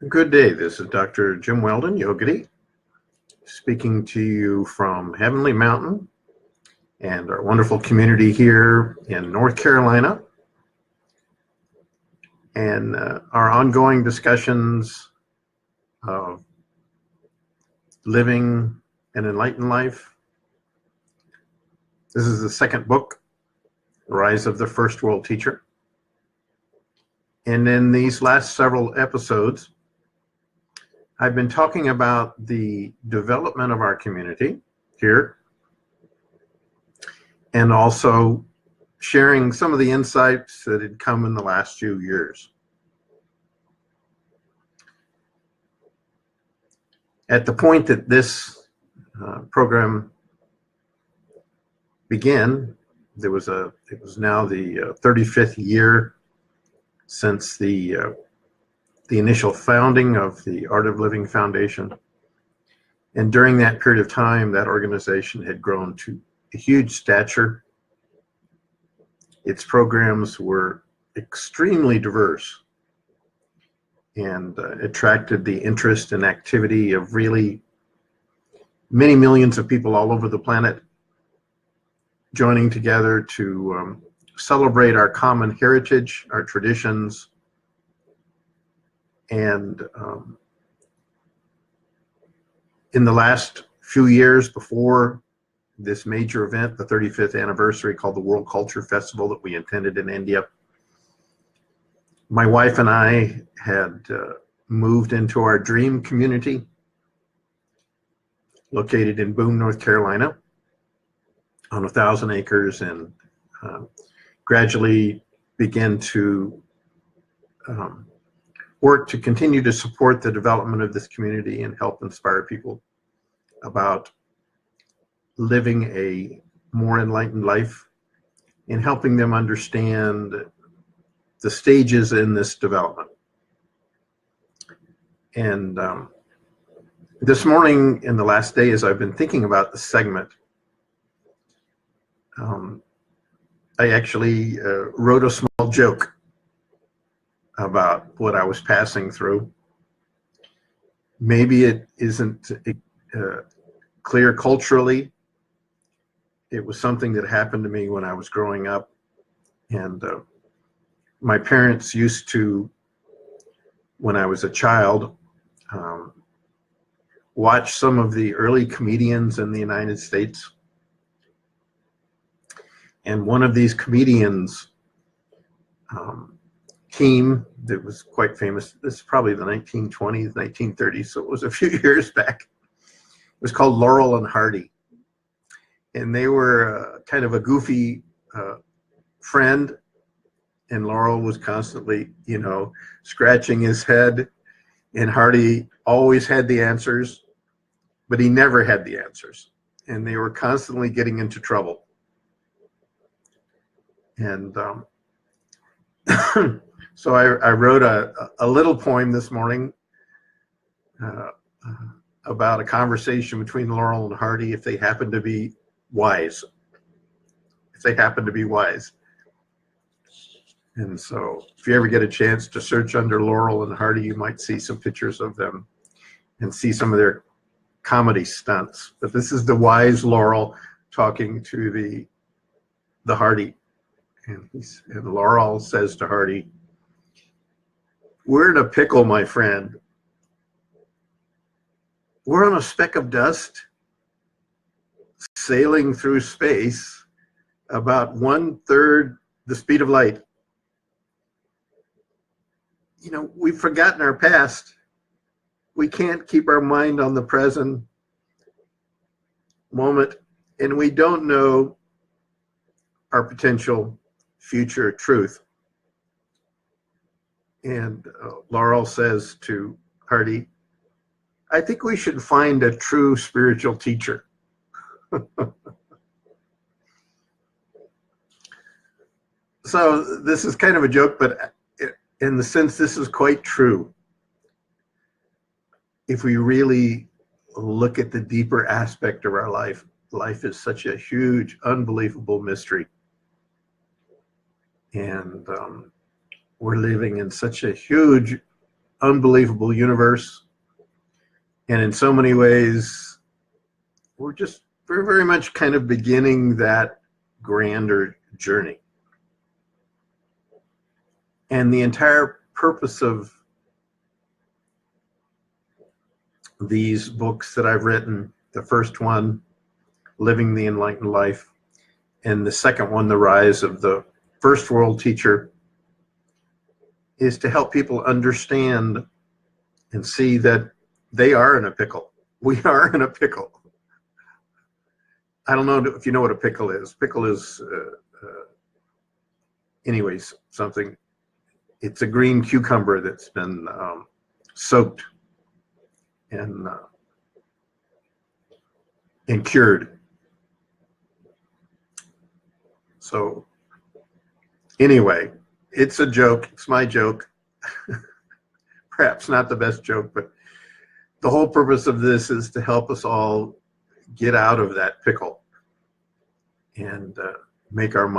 Good day. This is Dr. Jim Weldon, Yogadhi, speaking to you from Heavenly Mountain and our wonderful community here in North Carolina, and our ongoing discussions of living an enlightened life. This is the second book, Rise of the First World Teacher. And in these last several episodes, I've been talking about the development of our community here, and also sharing some of the insights that had come in the last few years. At the point that this program began, it was now the 35th year since the initial founding of the Art of Living Foundation. And during that period of time, that organization had grown to a huge stature. Its programs were extremely diverse and attracted the interest and activity of really many millions of people all over the planet, joining together to celebrate our common heritage, our traditions, and in the last few years before this major event, the 35th anniversary, called the World Culture Festival that we attended in India, my wife and I had moved into our dream community located in Boone, North Carolina, on 1,000 acres, and gradually began to work to continue to support the development of this community and help inspire people about living a more enlightened life and helping them understand the stages in this development. And this morning, in the last day, as I've been thinking about the segment, I actually wrote a small joke about what I was passing through. Maybe it isn't clear culturally. It was something that happened to me when I was growing up. And my parents used to, when I was a child, watch some of the early comedians in the United States. And one of these comedians team that was quite famous, this is probably the 1920s, 1930s, so it was a few years back. It was called Laurel and Hardy. And they were kind of a goofy friend, and Laurel was constantly, scratching his head, and Hardy always had the answers, but he never had the answers. And they were constantly getting into trouble. And so I wrote a little poem this morning about a conversation between Laurel and Hardy if they happen to be wise. If they happen to be wise. And so if you ever get a chance to search under Laurel and Hardy, you might see some pictures of them and see some of their comedy stunts. But this is the wise Laurel talking to the Hardy. And Laurel says to Hardy, "We're in a pickle, my friend. We're on a speck of dust sailing through space about 1/3 the speed of light. We've forgotten our past. We can't keep our mind on the present moment, and we don't know our potential future truth." And Laurel says to Hardy, "I think we should find a true spiritual teacher." So this is kind of a joke, but in the sense this is quite true. If we really look at the deeper aspect of our life, life is such a huge, unbelievable mystery. And we're living in such a huge unbelievable universe. And in so many ways, we're just very, very much kind of beginning that grander journey. And the entire purpose of these books that I've written, the first one, Living the Enlightened Life, and the second one, The Rise of the First World Teacher, is to help people understand and see that they are in a pickle. We are in a pickle. I don't know if you know what a pickle is. Pickle is, anyways, something. It's a green cucumber that's been soaked and cured. So anyway, it's a joke. It's my joke. Perhaps not the best joke, but the whole purpose of this is to help us all get out of that pickle and make our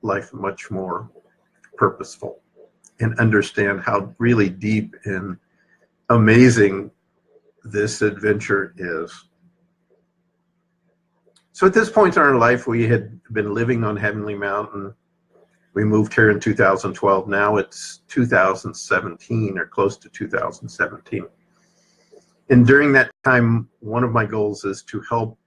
life much more purposeful and understand how really deep and amazing this adventure is. So at this point in our life, we had been living on Heavenly Mountain. We moved here in 2012. Now it's 2017 or close to 2017. And during that time, one of my goals is to help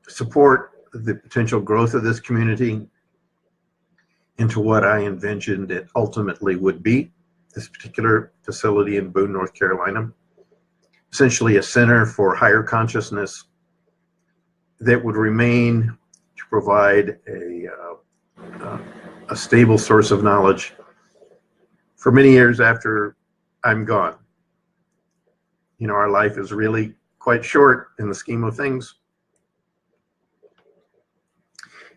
support the potential growth of this community into what I envisioned it ultimately would be, this particular facility in Boone, North Carolina. Essentially a center for higher consciousness that would remain to provide a stable source of knowledge for many years after I'm gone. You know, our life is really quite short in the scheme of things.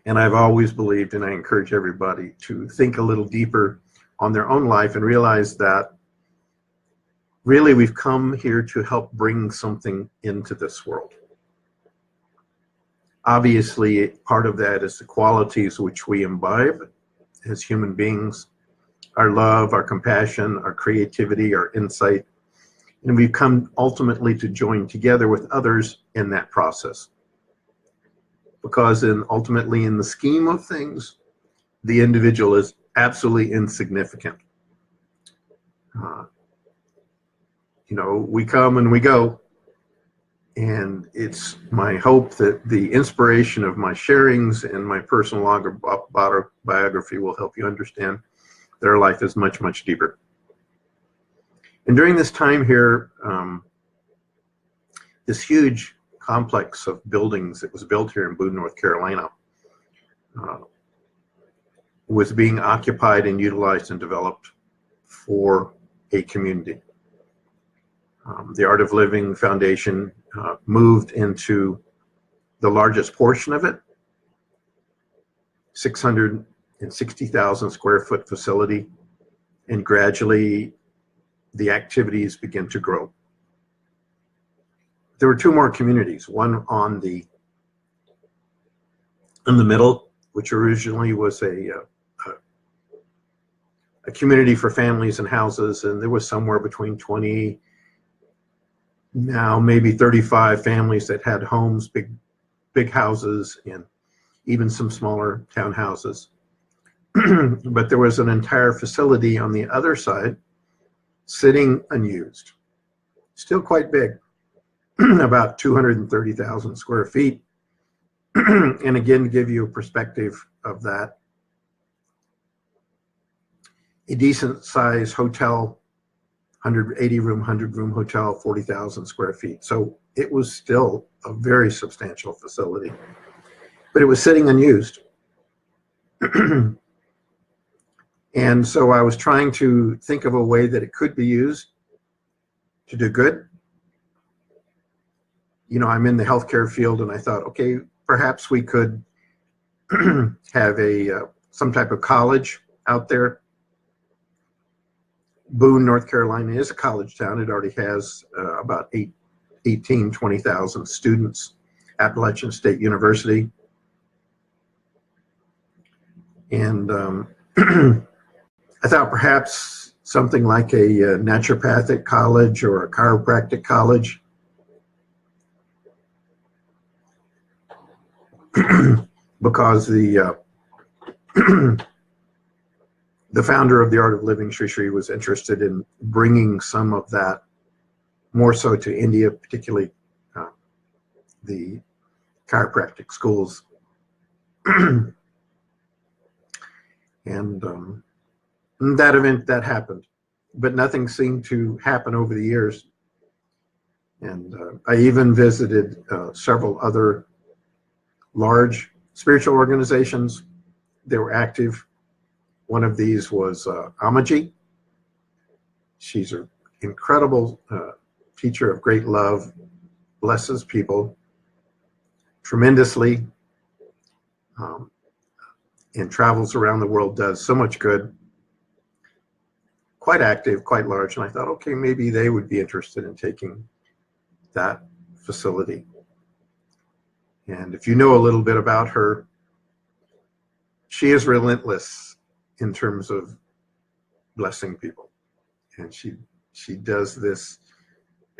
And I've always believed, and I encourage everybody to think a little deeper on their own life and realize that really we've come here to help bring something into this world. Obviously, part of that is the qualities which we imbibe as human beings, our love, our compassion, our creativity, our insight. And we've come ultimately to join together with others in that process. Because ultimately in the scheme of things, the individual is absolutely insignificant. You know, we come and we go. And it's my hope that the inspiration of my sharings and my personal biography will help you understand that our life is much, much deeper. And during this time here, this huge complex of buildings that was built here in Boone, North Carolina, was being occupied and utilized and developed for a community. The Art of Living Foundation moved into the largest portion of it, 660,000 square foot facility, and gradually the activities began to grow. There were two more communities, one in the middle, which originally was a community for families and houses, and there was somewhere between 20, now maybe 35 families that had homes, big houses, and even some smaller townhouses. But there was an entire facility on the other side sitting unused, still quite big, about 230,000 square feet. And again, to give you a perspective of that, a decent size hotel, 180 room, 100 room hotel, 40,000 square feet. So it was still a very substantial facility, but it was sitting unused. And so I was trying to think of a way that it could be used to do good. You know, I'm in the healthcare field, and I thought, okay, perhaps we could have some type of college out there. Boone, North Carolina is a college town. It already has about 20,000 students. Appalachian State University. And I thought perhaps something like a naturopathic college or a chiropractic college. Because the the founder of the Art of Living, Sri Sri, was interested in bringing some of that more so to India, particularly the chiropractic schools. And that event, that happened, but nothing seemed to happen over the years. And I even visited several other large spiritual organizations. They were active. One of these was Amaji. She's an incredible teacher of great love, blesses people tremendously, and travels around the world, does so much good. Quite active, quite large. And I thought, okay, maybe they would be interested in taking that facility. And if you know a little bit about her, she is relentless in terms of blessing people. And she does this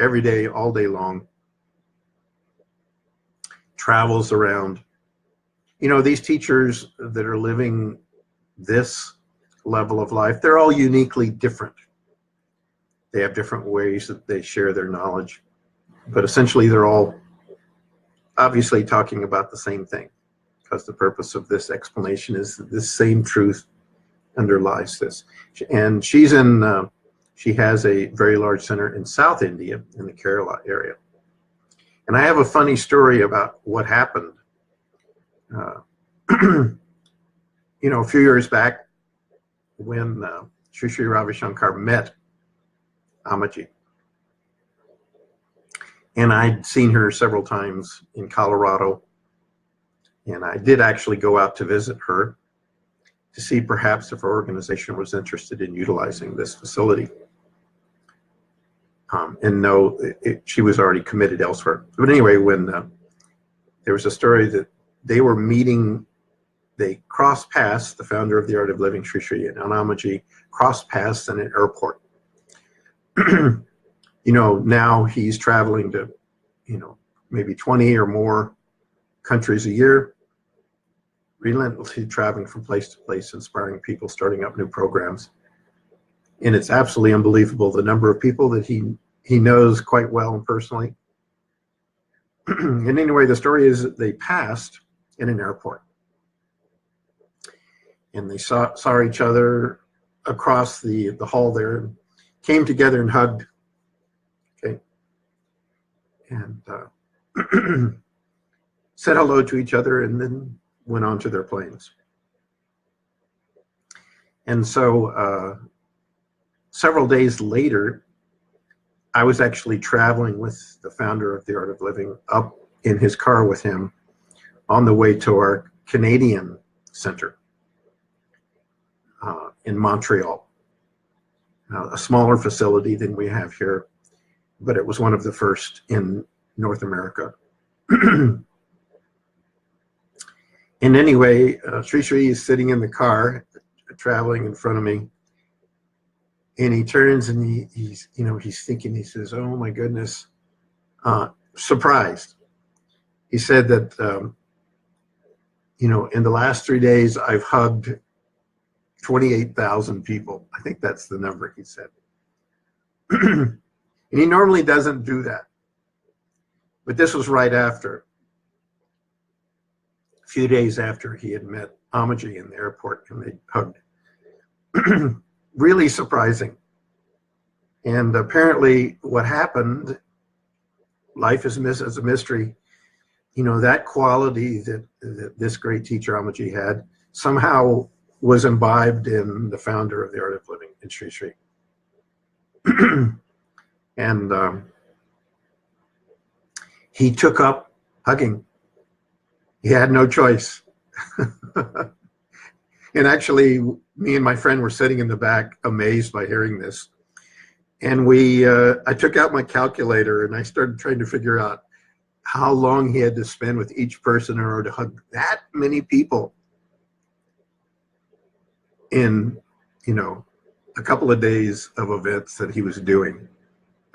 every day, all day long. Travels around. You know, these teachers that are living this level of life, they're all uniquely different. They have different ways that they share their knowledge, but essentially they're all obviously talking about the same thing, because the purpose of this explanation is that this same truth underlies this. And she has a very large center in South India, in the Kerala area. And I have a funny story about what happened. You know, a few years back, when Sri Sri Ravi Shankar met Amaji, and I'd seen her several times in Colorado, and I did actually go out to visit her to see perhaps if her organization was interested in utilizing this facility. And no, she was already committed elsewhere. But anyway, when there was a story that they were meeting, they crossed paths, the founder of the Art of Living, Sri Sri, and Anamaji crossed paths in an airport. You know, now he's traveling to, you know, maybe 20 or more countries a year, relentlessly traveling from place to place, inspiring people, starting up new programs. And it's absolutely unbelievable the number of people that he knows quite well and personally. And anyway, the story is that they passed in an airport. And they saw each other across the hall there, came together and hugged. Okay. And said hello to each other, and then went on to their planes. And so several days later, I was actually traveling with the founder of the Art of Living up in his car with him on the way to our Canadian center in Montreal. A smaller facility than we have here, but it was one of the first in North America. And anyway, Sri Sri is sitting in the car, traveling in front of me, and he turns and he's thinking, he says, "Oh my goodness," surprised. He said that, in the last 3 days, I've hugged 28,000 people. I think that's the number he said. And he normally doesn't do that. But this was right after, a few days after he had met Amaji in the airport, and they hugged. Really surprising. And apparently what happened, life is as a mystery, that quality that this great teacher Amaji had somehow was imbibed in the founder of the Art of Living, in Sri Sri. And he took up hugging. He had no choice. And actually, me and my friend were sitting in the back, amazed by hearing this. And I took out my calculator and I started trying to figure out how long he had to spend with each person in order to hug that many people in, a couple of days of events that he was doing.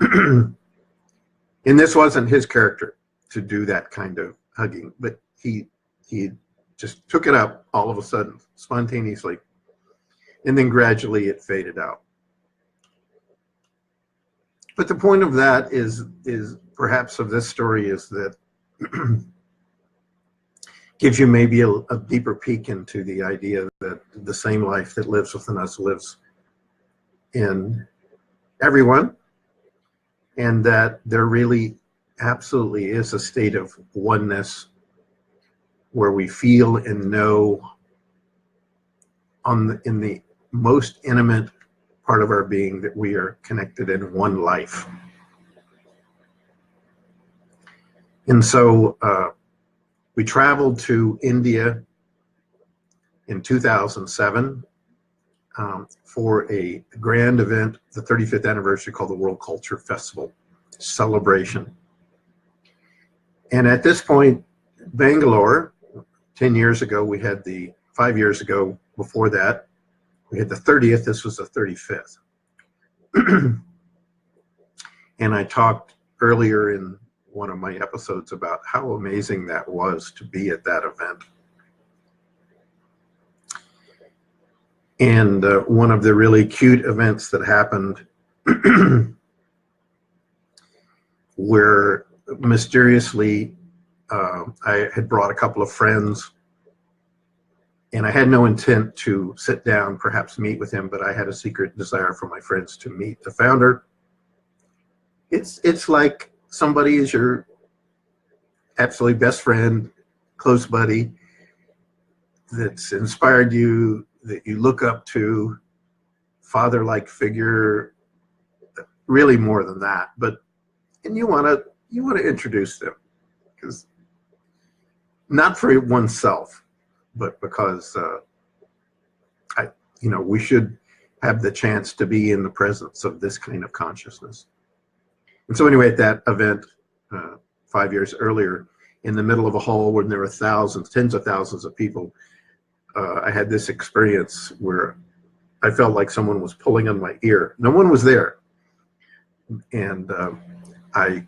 And this wasn't his character to do that kind of hugging, but he just took it up all of a sudden, spontaneously, and then gradually it faded out. But the point of that is perhaps of this story is that gives you maybe a deeper peek into the idea that the same life that lives within us lives in everyone, and that there really absolutely is a state of oneness where we feel and know in the most intimate part of our being that we are connected in one life. And so we traveled to India in 2007 for a grand event, the 35th anniversary, called the World Culture Festival celebration. And at this point, Bangalore, 10 years ago, we had 5 years ago before that, we had the 30th, this was the 35th. And I talked earlier in one of my episodes about how amazing that was to be at that event. And one of the really cute events that happened where mysteriously I had brought a couple of friends, and I had no intent to sit down, perhaps meet with him, but I had a secret desire for my friends to meet the founder. It's like somebody is your absolutely best friend, close buddy, that's inspired you, that you look up to, father-like figure, really more than that. And you want to introduce them, because not for oneself, but because we should have the chance to be in the presence of this kind of consciousness. And so anyway, at that event 5 years earlier, in the middle of a hall when there were thousands, tens of thousands of people, I had this experience where I felt like someone was pulling on my ear. No one was there. And I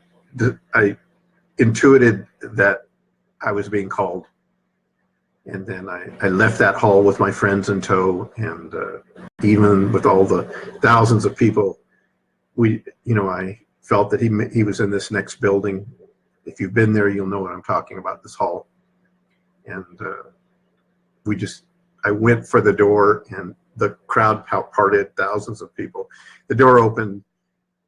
intuited that I was being called. And then I left that hall with my friends in tow, and even with all the thousands of people, I felt that he was in this next building. If you've been there, you'll know what I'm talking about, this hall. And I went for the door, and the crowd parted, thousands of people. The door opened,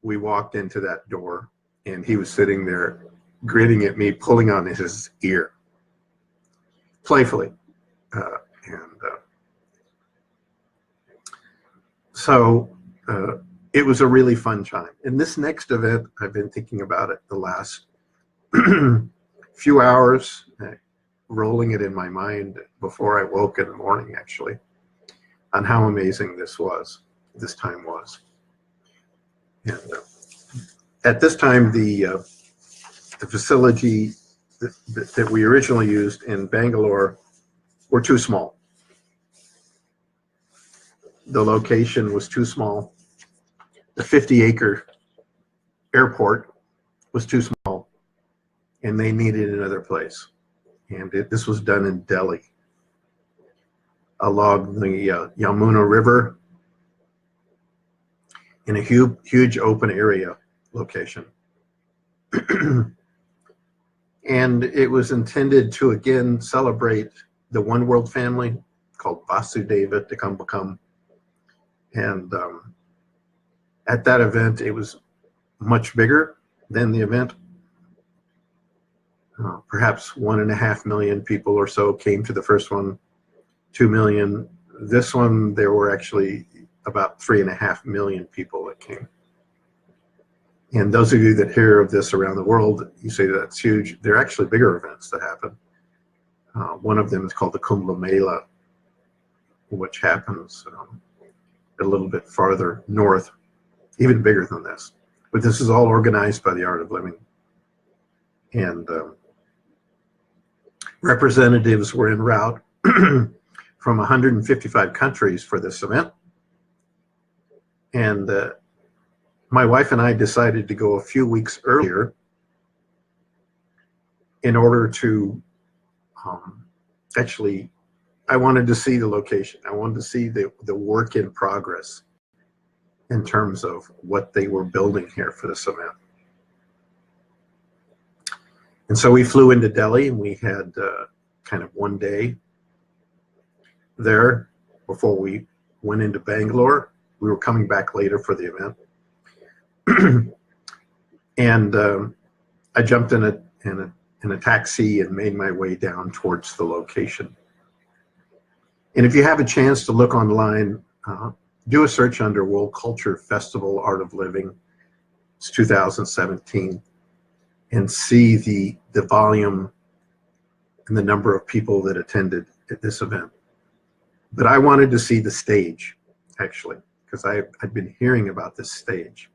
we walked into that door, and he was sitting there grinning at me, pulling on his ear, playfully. So it was a really fun time. And this next event, I've been thinking about it the last few hours, rolling it in my mind before I woke in the morning, actually, on how amazing this time was. And at this time, the facility that we originally used in Bangalore were too small. The location was too small. The 50-acre airport was too small, and they needed another place. And this was done in Delhi, along the Yamuna River, in a huge open area location. And it was intended to again celebrate the One World family called Vasudeva Kutumbakam. And at that event, it was much bigger than the event. Perhaps 1.5 million people or so came to the first one, 2 million. This one, there were actually about 3.5 million people that came. And those of you that hear of this around the world, you say that's huge. There are actually bigger events that happen. One of them is called the Kumbh Mela, which happens a little bit farther north, even bigger than this. But this is all organized by the Art of Living. And representatives were en route from 155 countries for this event. And my wife and I decided to go a few weeks earlier in order to actually, I wanted to see the location. I wanted to see the work in progress in terms of what they were building here for this event. And so we flew into Delhi, and we had kind of one day there before we went into Bangalore. We were coming back later for the event. And I jumped in a taxi and made my way down towards the location. And if you have a chance to look online, do a search under World Culture Festival Art of Living. It's 2017. And see the volume and the number of people that attended at this event. But I wanted to see the stage, actually, because I'd been hearing about this stage.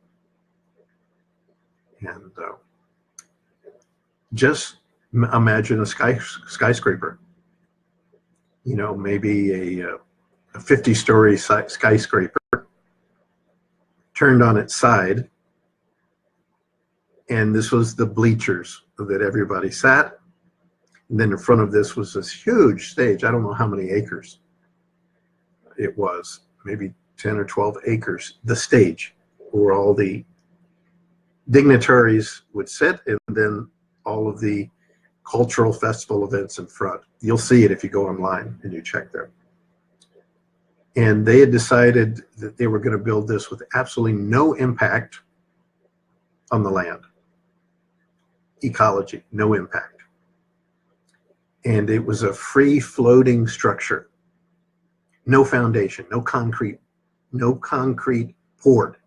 And just imagine a skyscraper, you know, maybe a 50-story skyscraper turned on its side. And this was the bleachers that everybody sat. And then in front of this was this huge stage. I don't know how many acres it was, maybe 10 or 12 acres, the stage where all the dignitaries would sit, and then all of the cultural festival events in front. You'll see it if you go online and you check there. And they had decided that they were going to build this with absolutely no impact on the land. Ecology, no impact. And it was a free floating structure. No foundation, no concrete poured.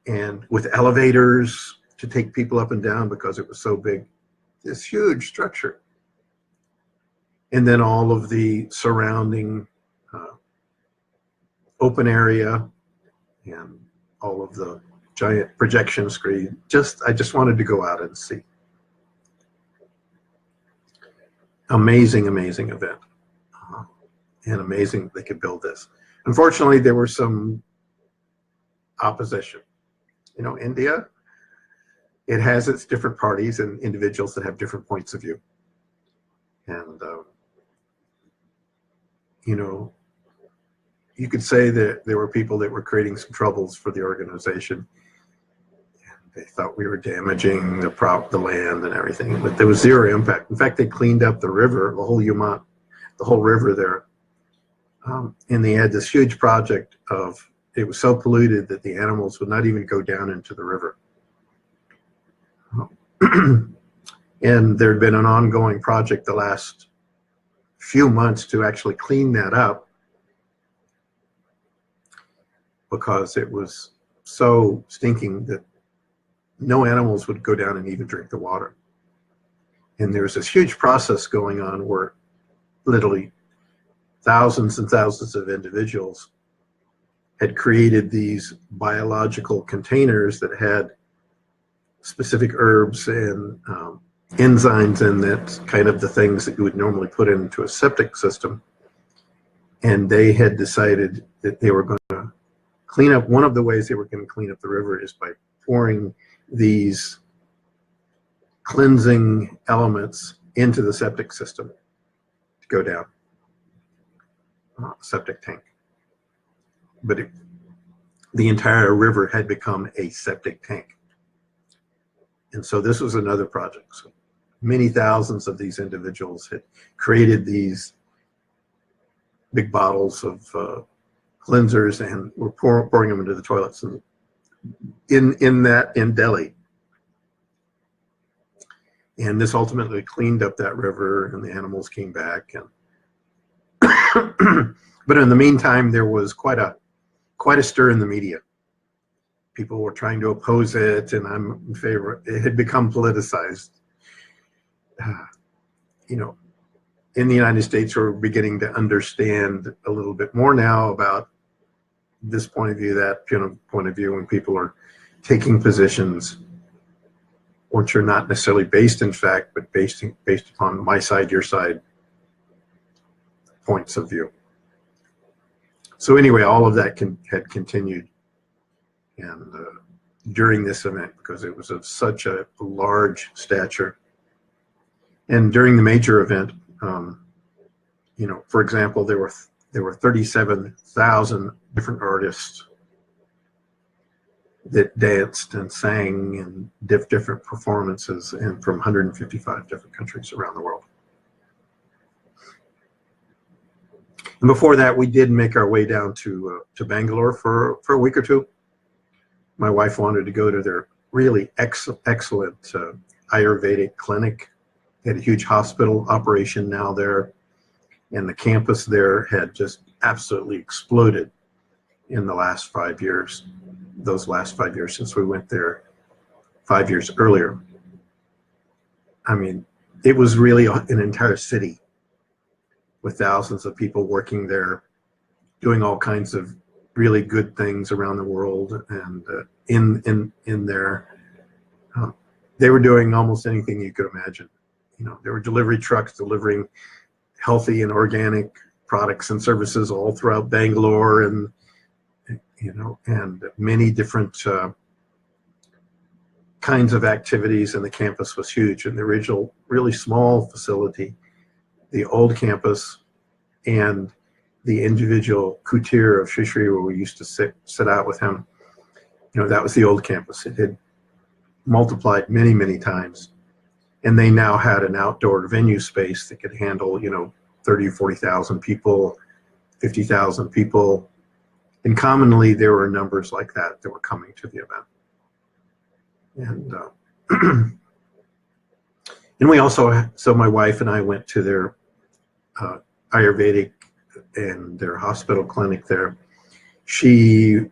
And with elevators to take people up and down because it was so big. This huge structure. And then all of the surrounding open area and all of the giant projection screen. I just wanted to go out and see. Amazing, amazing event. And amazing they could build this. Unfortunately, there were some opposition. You know, India, it has its different parties and individuals that have different points of view. And, you know, you could say that there were people that were creating some troubles for the organization. They thought we were damaging the land and everything, but there was zero impact. In fact, they cleaned up the river, the whole river there. And they had this huge project of, it was so polluted that the animals would not even go down into the river. And there had been an ongoing project the last few months to actually clean that up because it was so stinking that no animals would go down and even drink the water. And there was this huge process going on where literally thousands and thousands of individuals had created these biological containers that had specific herbs and enzymes in that, kind of the things that you would normally put into a septic system. And they had decided that they were going to clean up. One of the ways they were going to clean up the river is by pouring these cleansing elements into the septic system to go down. Septic tank. But the entire river had become a septic tank. And so this was another project. So many thousands of these individuals had created these big bottles of cleansers and were pouring them into the toilets in Delhi. And this ultimately cleaned up that river, and the animals came back. And but in the meantime, there was quite a stir in the media. People were trying to oppose it, and I'm in favor. It had become politicized. You know, in the United States, we're beginning to understand a little bit more now about this point of view, that point of view, when people are taking positions which are not necessarily based in fact, but based upon my side, your side points of view. So anyway, all of that had continued, and during this event, because it was of such a large stature, and during the major event, for example, there were 37,000 different artists that danced and sang and different performances, and from 155 different countries around the world. And before that, we did make our way down to Bangalore for a week or two. My wife wanted to go to their really excellent Ayurvedic clinic. They had a huge hospital operation now there, and the campus there had just absolutely exploded in the last 5 years. Those last 5 years since we went there 5 years earlier. I mean, it was really an entire city with thousands of people working there, doing all kinds of really good things around the world. And in there, they were doing almost anything you could imagine. There were delivery trucks delivering healthy and organic products and services all throughout Bangalore, and many different kinds of activities. And the campus was huge. And the original really small facility, the old campus, and the individual kutir of Shishri, where we used to sit out with him, that was the old campus. It had multiplied many, many times. And they now had an outdoor venue space that could handle, 30 or 40,000 people, 50,000 people. And commonly there were numbers like that were coming to the event. And and we also, so my wife and I went to their Ayurvedic and their hospital clinic there. She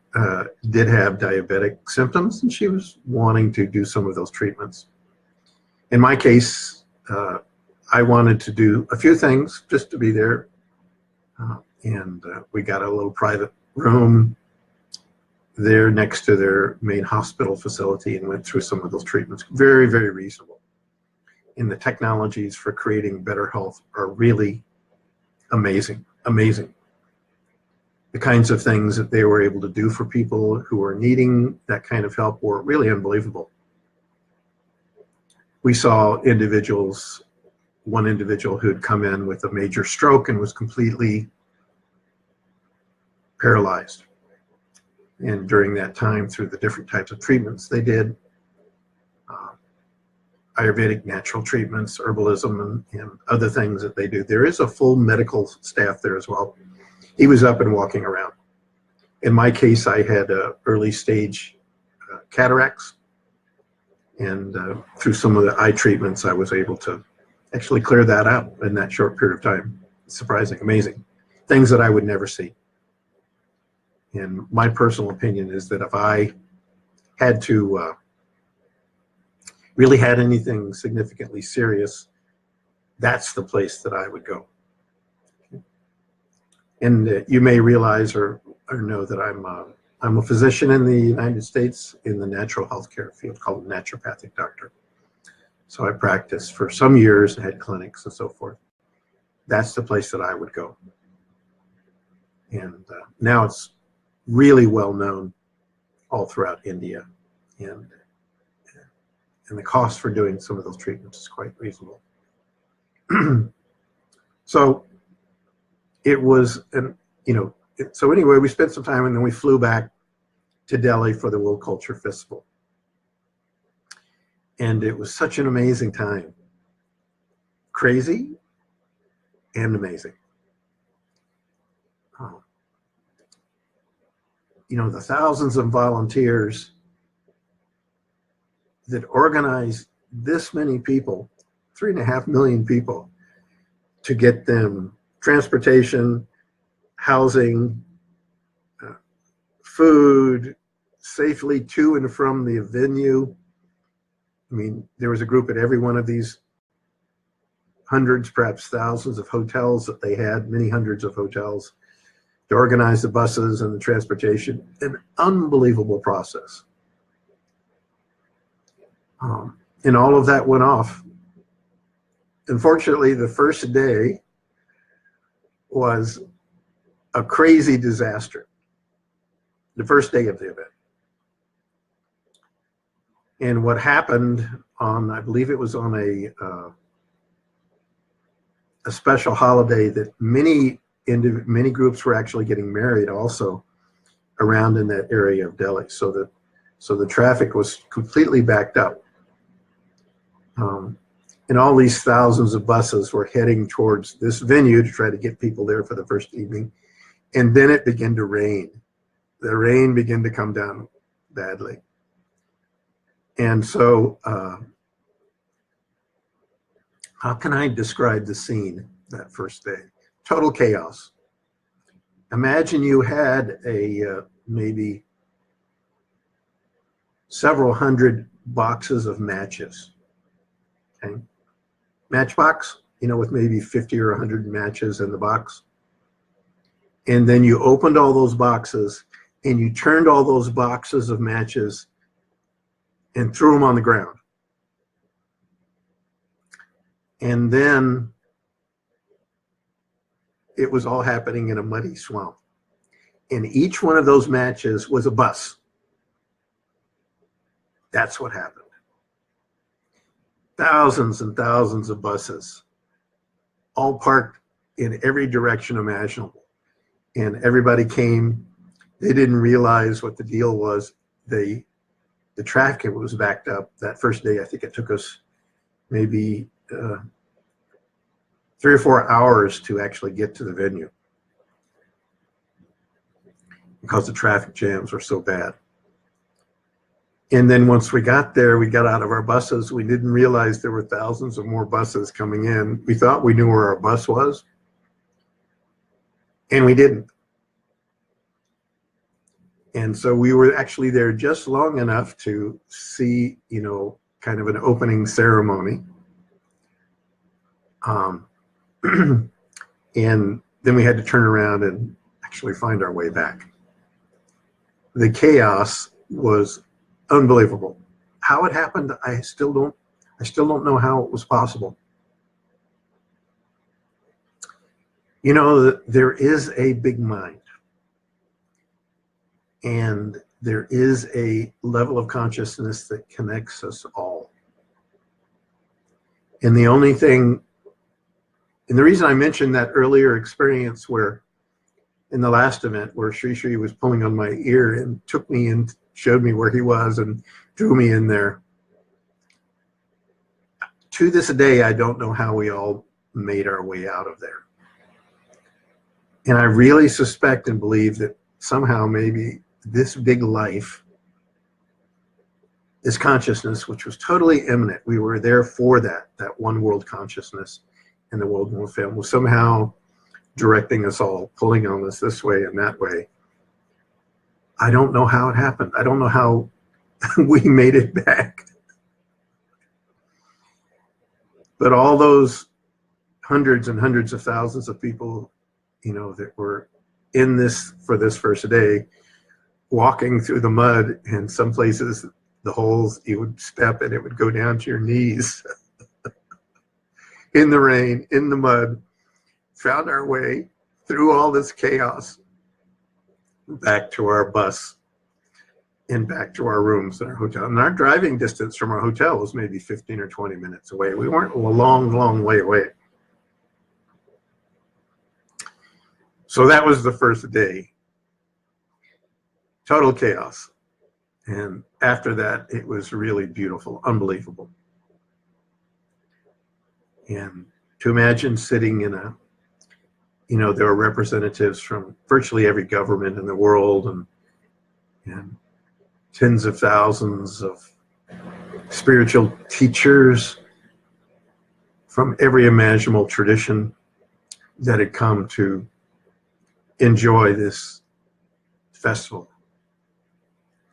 did have diabetic symptoms, and she was wanting to do some of those treatments. In my case, I wanted to do a few things just to be there. And we got a little private room there next to their main hospital facility and went through some of those treatments. Very, very reasonable. And the technologies for creating better health are really amazing, amazing. The kinds of things that they were able to do for people who were needing that kind of help were really unbelievable. We saw one individual who had come in with a major stroke and was completely paralyzed. And during that time, through the different types of treatments they did, Ayurvedic natural treatments, herbalism, and other things that they do. There is a full medical staff there as well. He was up and walking around. In my case, I had early stage cataracts, and through some of the eye treatments, I was able to actually clear that out in that short period of time. Surprising, amazing. Things that I would never see. And my personal opinion is that if I had to really had anything significantly serious, that's the place that I would go. And you may realize or know that I'm a physician in the United States in the natural healthcare field called a naturopathic doctor. So I practiced for some years, had clinics and so forth. That's the place that I would go. And now it's really well known all throughout India, and the cost for doing some of those treatments is quite reasonable. So it was, so anyway, we spent some time and then we flew back to Delhi for the World Culture Festival. And it was such an amazing time. Crazy and amazing. The thousands of volunteers that organized this many people, 3.5 million people, to get them transportation, housing, food, safely to and from the venue. I mean, there was a group at every one of these hundreds, perhaps thousands of hotels that they had, many hundreds of hotels, to organize the buses and the transportation. An unbelievable process. And all of that went off. Unfortunately, the first day was a crazy disaster the first day of the event. And what happened on, I believe it was on a special holiday that many groups were actually getting married also around in that area of Delhi. So the traffic was completely backed up. And all these thousands of buses were heading towards this venue to try to get people there for the first evening. And then it began to rain. The rain began to come down badly. And so, how can I describe the scene that first day? Total chaos. Imagine you had maybe several hundred boxes of matches. Okay, matchbox, with maybe 50 or 100 matches in the box. And then you opened all those boxes and you turned all those boxes of matches and threw them on the ground. And then it was all happening in a muddy swamp. And each one of those matches was a bus. That's what happened. Thousands and thousands of buses, all parked in every direction imaginable. And everybody came. They didn't realize what the deal was. The traffic was backed up that first day. I think it took us maybe 3 or 4 hours to actually get to the venue because the traffic jams were so bad. And then once we got there, we got out of our buses. We didn't realize there were thousands of more buses coming in. We thought we knew where our bus was, and we didn't. And so we were actually there just long enough to see, kind of an opening ceremony. And then we had to turn around and actually find our way back. The chaos was unbelievable. How it happened, I still don't know how it was possible. There is a big mind. And there is a level of consciousness that connects us all. And the only thing, and the reason I mentioned that earlier experience where, in the last event, where Sri Sri was pulling on my ear and took me and showed me where he was and drew me in there. To this day, I don't know how we all made our way out of there. And I really suspect and believe that somehow maybe this big life, this consciousness, which was totally immanent, we were there for that one world consciousness and the world one film, was somehow directing us all, pulling on us this way and that way. I don't know how it happened. I don't know how we made it back. But all those hundreds and hundreds of thousands of people, that were in this for this first day, walking through the mud, and some places the holes you would step and it would go down to your knees in the rain, in the mud, found our way through all this chaos back to our bus and back to our rooms in our hotel. And our driving distance from our hotel was maybe 15 or 20 minutes away. We weren't a long, long way away. So that was the first day. Total chaos. And after that, it was really beautiful, unbelievable. And to imagine sitting in there were representatives from virtually every government in the world and tens of thousands of spiritual teachers from every imaginable tradition that had come to enjoy this festival.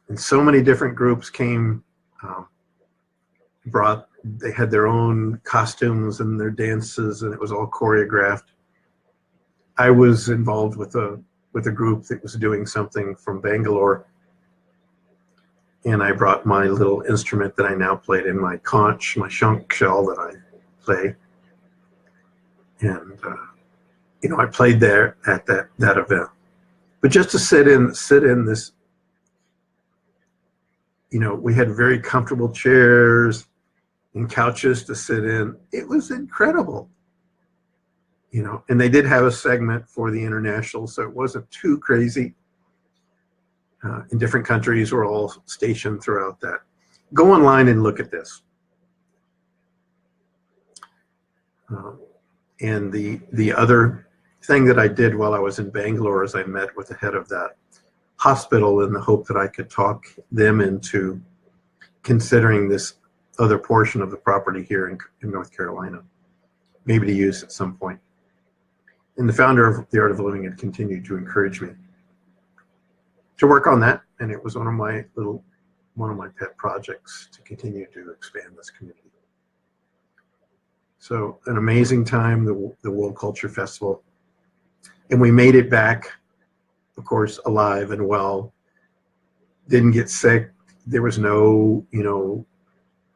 And so many different groups came, they had their own costumes and their dances, and it was all choreographed. I was involved with a group that was doing something from Bangalore, and I brought my little instrument that I now played in my conch, my shank shell that I play. And I played there at that event. But just to sit in this, we had very comfortable chairs and couches to sit in. It was incredible. And they did have a segment for the international, so it wasn't too crazy. In different countries, we're all stationed throughout that. Go online and look at this. And the other thing that I did while I was in Bangalore is I met with the head of that hospital in the hope that I could talk them into considering this other portion of the property here in North Carolina, maybe to use at some point. And the founder of the Art of Living had continued to encourage me to work on that, and it was one of my pet projects to continue to expand this community. So an amazing time, the World Culture Festival, and we made it back, of course, alive and well. Didn't get sick. There was no,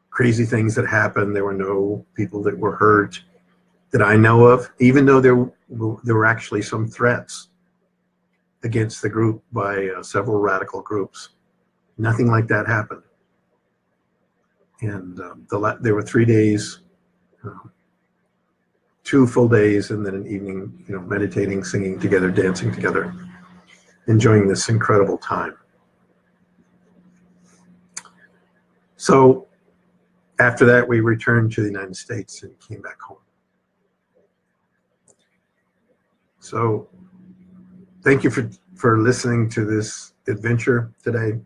crazy things that happened. There were no people that were hurt that I know of, even though there were actually some threats against the group by several radical groups. Nothing like that happened. And there were 3 days, 2 full days, and then an evening, meditating, singing together, dancing together, enjoying this incredible time. So after that, we returned to the United States and came back home. So thank you for listening to this adventure today.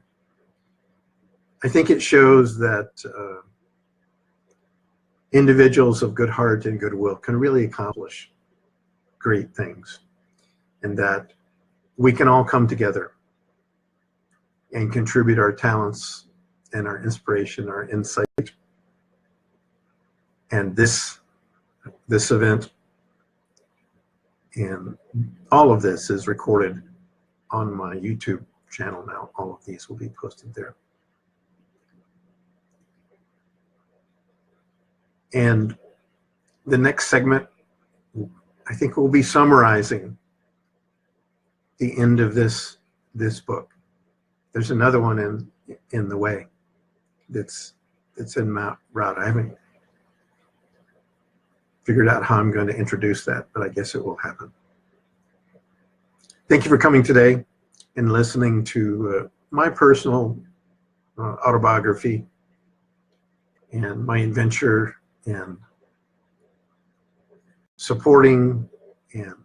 I think it shows that individuals of good heart and goodwill can really accomplish great things, and that we can all come together and contribute our talents and our inspiration, our insight. And this event and all of this is recorded on my YouTube channel now. All of these will be posted there. And the next segment, I think, will be summarizing the end of this book. There's another one in the way that's en route. I haven't figured out how I'm going to introduce that, but I guess it will happen. Thank you for coming today and listening to my personal autobiography and my adventure and supporting and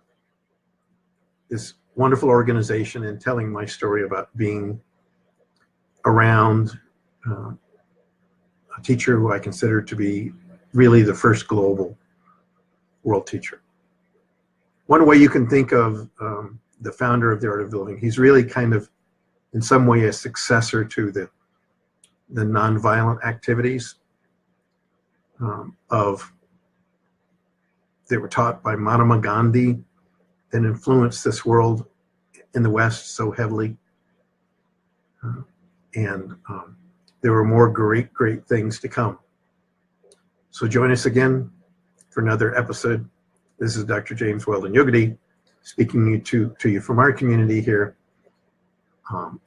this wonderful organization and telling my story about being around a teacher who I consider to be really the first global world teacher. One way you can think of the founder of the Art of Living, he's really kind of in some way a successor to the nonviolent activities that were taught by Mahatma Gandhi and influenced this world in the West so heavily. And there were more great things to come. So join us again for another episode. This is Dr. James Weldon Yogadhi speaking to you from our community here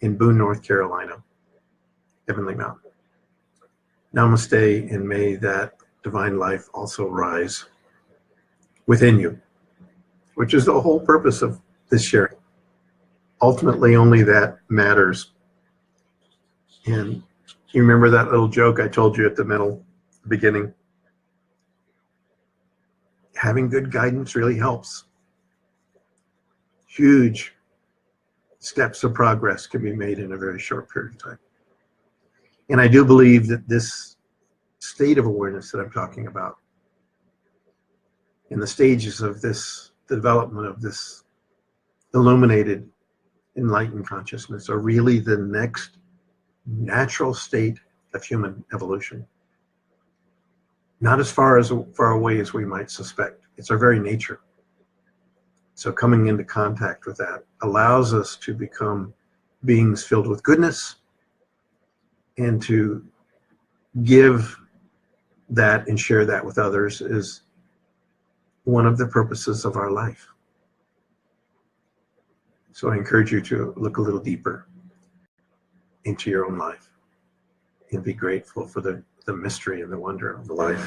in Boone, North Carolina, Heavenly Mountain. Namaste, and may that divine life also rise within you, which is the whole purpose of this sharing. Ultimately, only that matters. And you remember that little joke I told you at the beginning? Having good guidance really helps. Huge steps of progress can be made in a very short period of time. And I do believe that this state of awareness that I'm talking about, in the stages of this development of this illuminated, enlightened consciousness, are really the next natural state of human evolution. Not as far away as we might suspect. It's our very nature. So coming into contact with that allows us to become beings filled with goodness and to give that and share that with others is one of the purposes of our life. So I encourage you to look a little deeper into your own life and be grateful for the mystery and the wonder of the life.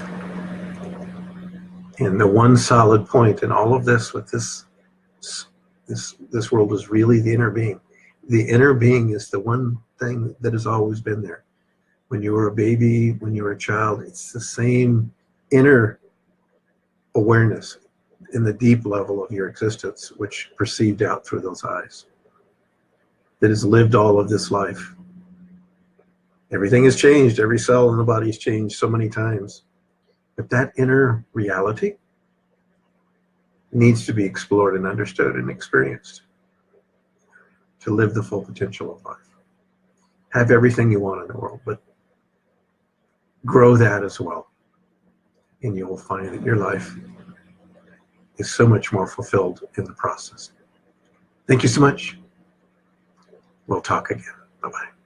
And the one solid point in all of this with this world is really the inner being. The inner being is the one thing that has always been there. When you were a baby, when you were a child, it's the same inner awareness in the deep level of your existence, which perceived out through those eyes, that has lived all of this life. Everything has changed. Every cell in the body has changed so many times. But that inner reality needs to be explored and understood and experienced to live the full potential of life. Have everything you want in the world, but grow that as well. And you will find that your life is so much more fulfilled in the process. Thank you so much. We'll talk again. Bye-bye.